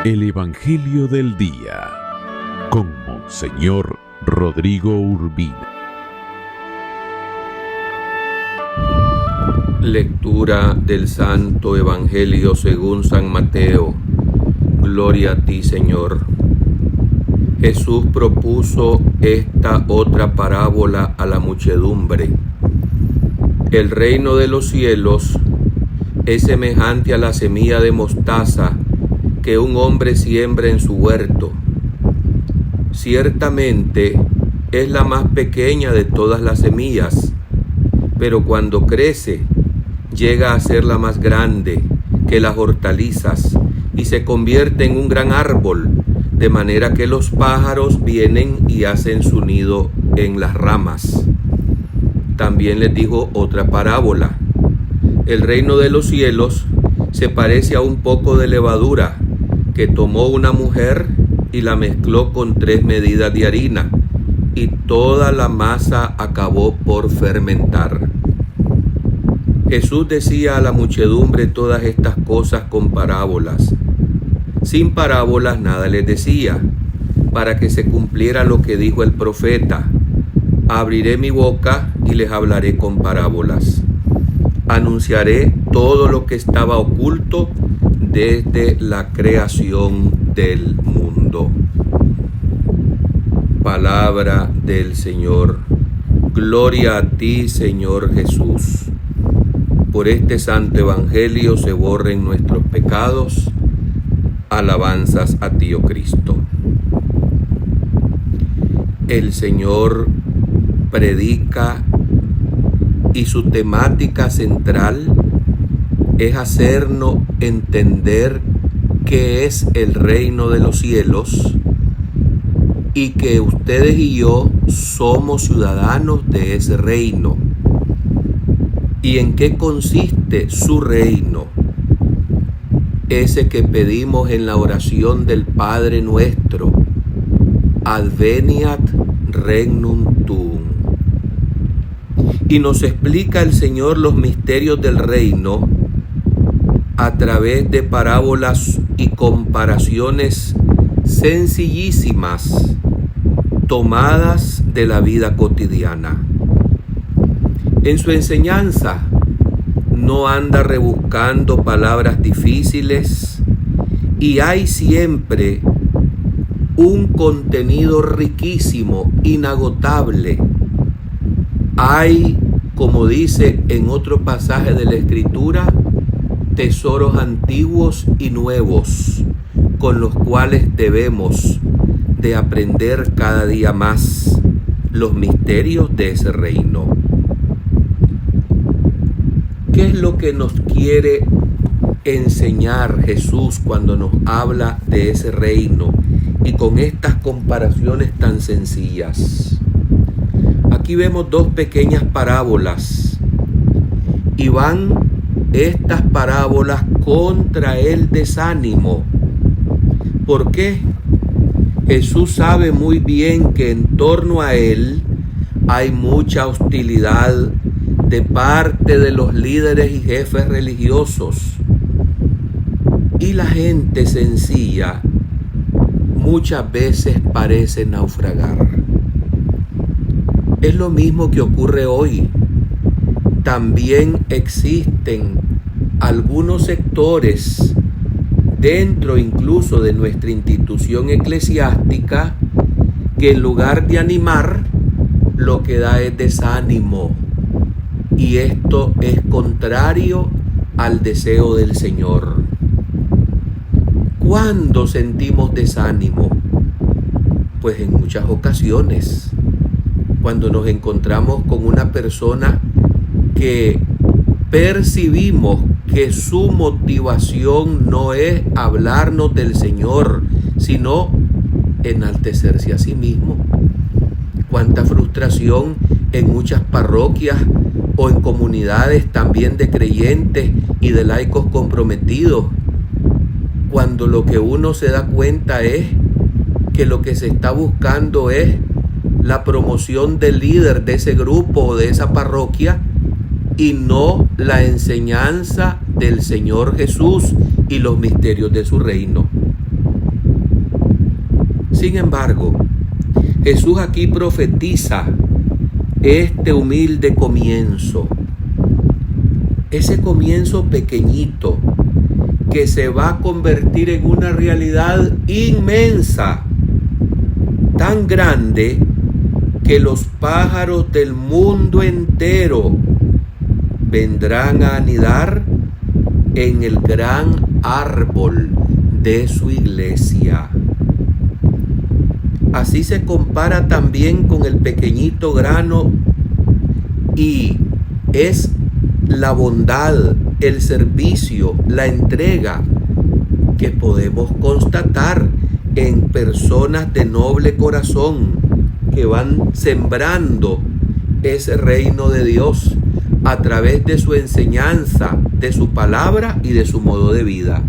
El Evangelio del Día con Monseñor Rodrigo Urbina. Lectura del Santo Evangelio según San Mateo. Gloria a ti, Señor. Jesús propuso esta otra parábola a la muchedumbre. El reino de los cielos es semejante a la semilla de mostaza que un hombre siembra en su huerto. Ciertamente es la más pequeña de todas las semillas, pero cuando crece, llega a ser la más grande que las hortalizas y se convierte en un gran árbol, de manera que los pájaros vienen y hacen su nido en las ramas. También les dijo otra parábola. El reino de los cielos se parece a un poco de levadura que tomó una mujer y la mezcló con 3 medidas de harina, y toda la masa acabó por fermentar. Jesús decía a la muchedumbre todas estas cosas con parábolas. Sin parábolas nada les decía, para que se cumpliera lo que dijo el profeta: abriré mi boca y les hablaré con parábolas. Anunciaré todo lo que estaba oculto desde la creación del mundo. Palabra del Señor. Gloria a ti, Señor Jesús. Por este santo evangelio se borren nuestros pecados. Alabanzas a ti, oh Cristo. El Señor predica y su temática central es hacernos entender qué es el reino de los cielos y que ustedes y yo somos ciudadanos de ese reino. ¿Y en qué consiste su reino? Ese que pedimos en la oración del Padre nuestro: Adveniat regnum tuum. Y nos explica el Señor los misterios del reino a través de parábolas y comparaciones sencillísimas tomadas de la vida cotidiana. En su enseñanza no anda rebuscando palabras difíciles y hay siempre un contenido riquísimo, inagotable. Hay, como dice en otro pasaje de la Escritura, tesoros antiguos y nuevos con los cuales debemos de aprender cada día más los misterios de ese reino. ¿Qué es lo que nos quiere enseñar Jesús cuando nos habla de ese reino y con estas comparaciones tan sencillas? Aquí vemos 2 pequeñas parábolas y van estas parábolas contra el desánimo. ¿Por qué? Jesús sabe muy bien que en torno a él hay mucha hostilidad de parte de los líderes y jefes religiosos. Y la gente sencilla muchas veces parece naufragar. Es lo mismo que ocurre hoy. También existen algunos sectores dentro incluso de nuestra institución eclesiástica que en lugar de animar, lo que da es desánimo. Y esto es contrario al deseo del Señor. ¿Cuándo sentimos desánimo? Pues en muchas ocasiones, cuando nos encontramos con una persona que percibimos que su motivación no es hablarnos del Señor, sino enaltecerse a sí mismo. Cuánta frustración en muchas parroquias o en comunidades también de creyentes y de laicos comprometidos, cuando lo que uno se da cuenta es que lo que se está buscando es la promoción del líder de ese grupo o de esa parroquia y no la enseñanza del Señor Jesús y los misterios de su reino. Sin embargo, Jesús aquí profetiza este humilde comienzo, ese comienzo pequeñito que se va a convertir en una realidad inmensa, tan grande que los pájaros del mundo entero vendrán a anidar en el gran árbol de su iglesia. Así se compara también con el pequeñito grano, y es la bondad, el servicio, la entrega que podemos constatar en personas de noble corazón que van sembrando ese reino de Dios a través de su enseñanza, de su palabra y de su modo de vida.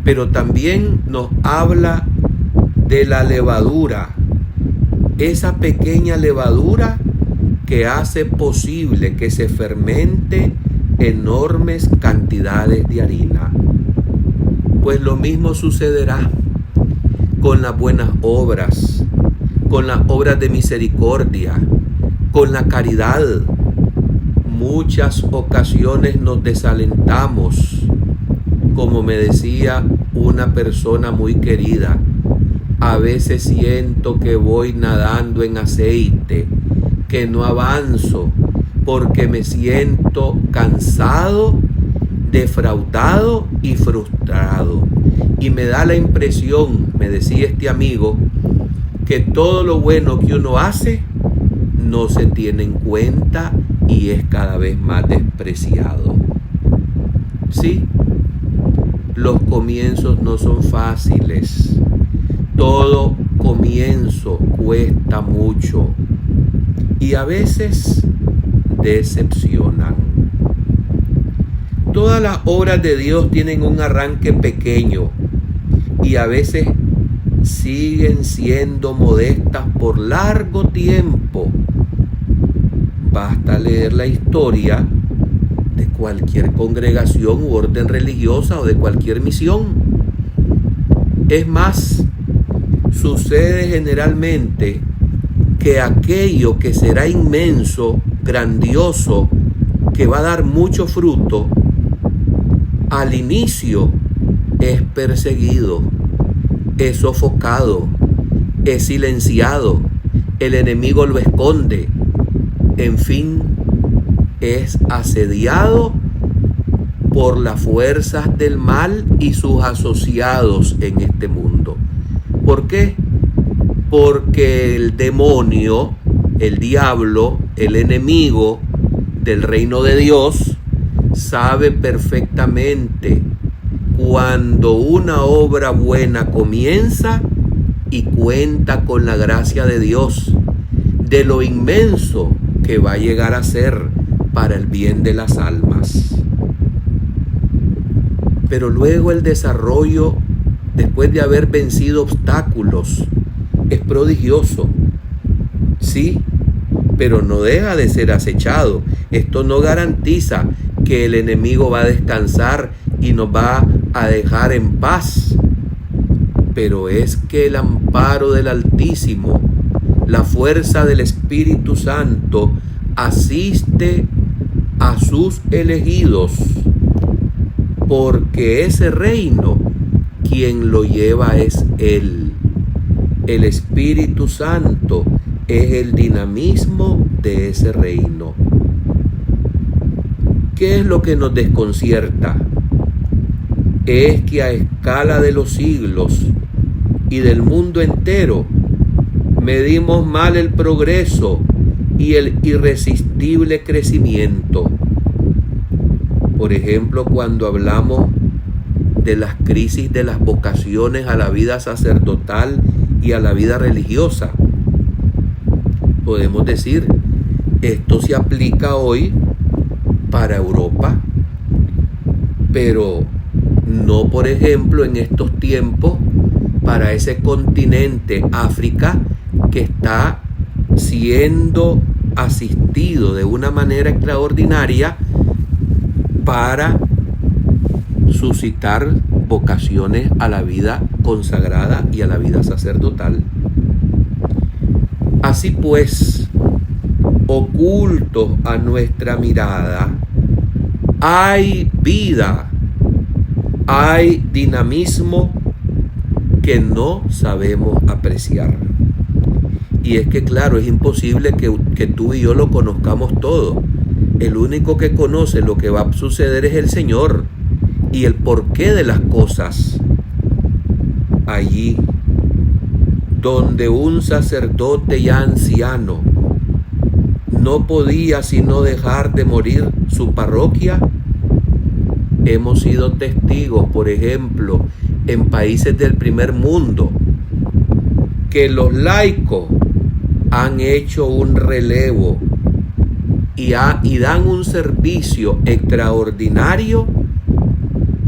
Pero también nos habla de la levadura, esa pequeña levadura que hace posible que se fermente enormes cantidades de harina. Pues lo mismo sucederá con las buenas obras, con las obras de misericordia, con la caridad. Muchas ocasiones nos desalentamos, como me decía una persona muy querida. A veces siento que voy nadando en aceite, que no avanzo, porque me siento cansado, defraudado y frustrado. Y me da la impresión, me decía este amigo, que todo lo bueno que uno hace no se tiene en cuenta y es cada vez más despreciado. Sí, los comienzos no son fáciles. Todo comienzo cuesta mucho y a veces decepcionan. Todas las obras de Dios tienen un arranque pequeño y a veces siguen siendo modestas por largo tiempo. Basta leer la historia de cualquier congregación u orden religiosa o de cualquier misión. Es más, sucede generalmente que aquello que será inmenso, grandioso, que va a dar mucho fruto, al inicio es perseguido, es sofocado, es silenciado, el enemigo lo esconde, en fin, es asediado por las fuerzas del mal y sus asociados en este mundo. ¿Por qué? Porque el demonio, el diablo, el enemigo del reino de Dios, sabe perfectamente cuando una obra buena comienza y cuenta con la gracia de Dios, de lo inmenso que va a llegar a ser para el bien de las almas. Pero luego el desarrollo, después de haber vencido obstáculos, es prodigioso. Sí, pero no deja de ser acechado. Esto no garantiza que el enemigo va a descansar y nos va a dejar en paz. Pero es que el amparo del Altísimo, la fuerza del Espíritu Santo, asiste a sus elegidos, porque ese reino, quien lo lleva es Él. El Espíritu Santo es el dinamismo de ese reino. ¿Qué es lo que nos desconcierta? Es que a escala de los siglos y del mundo entero medimos mal el progreso y el irresistible crecimiento. Por ejemplo, cuando hablamos de las crisis de las vocaciones a la vida sacerdotal y a la vida religiosa, podemos decir, esto se aplica hoy para Europa, pero no, por ejemplo, en estos tiempos para ese continente, África, que está siendo asistido de una manera extraordinaria para suscitar vocaciones a la vida consagrada y a la vida sacerdotal. Así pues, ocultos a nuestra mirada, hay vida, hay dinamismo que no sabemos apreciar. Y es que claro, es imposible que tú y yo lo conozcamos todo. El único que conoce lo que va a suceder es el Señor y el porqué de las cosas. Allí donde un sacerdote ya anciano no podía sino dejar de morir su parroquia, hemos sido testigos, por ejemplo, en países del primer mundo, que los laicos han hecho un relevo y dan un servicio extraordinario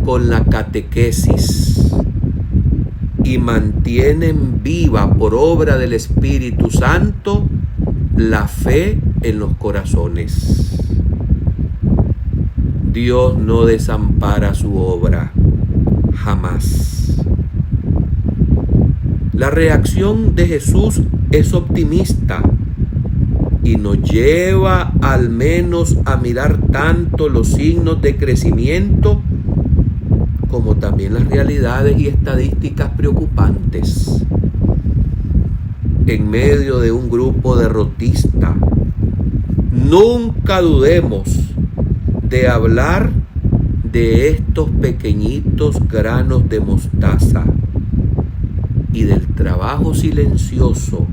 con la catequesis y mantienen viva por obra del Espíritu Santo la fe en los corazones. Dios no desampara su obra, jamás. La reacción de Jesús es optimista y nos lleva al menos a mirar tanto los signos de crecimiento como también las realidades y estadísticas preocupantes. En medio de un grupo derrotista, nunca dudemos de hablar de estos pequeñitos granos de mostaza y del trabajo silencioso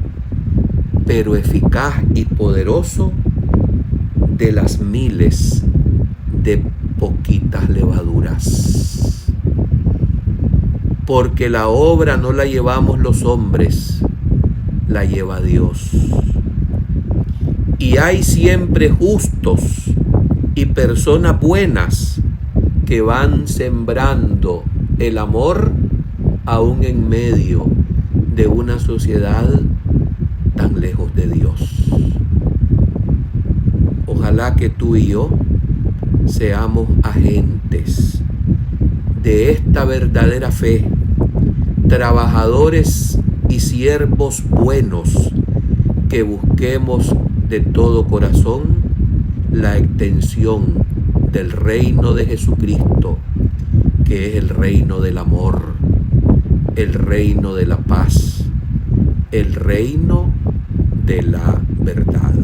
pero eficaz y poderoso de las miles de poquitas levaduras. Porque la obra no la llevamos los hombres, la lleva Dios. Y hay siempre justos y personas buenas que van sembrando el amor aún en medio de una sociedad tan lejos de Dios. Ojalá que tú y yo seamos agentes de esta verdadera fe, trabajadores y siervos buenos, que busquemos de todo corazón la extensión del reino de Jesucristo, que es el reino del amor, el reino de la paz, el reino de la verdad.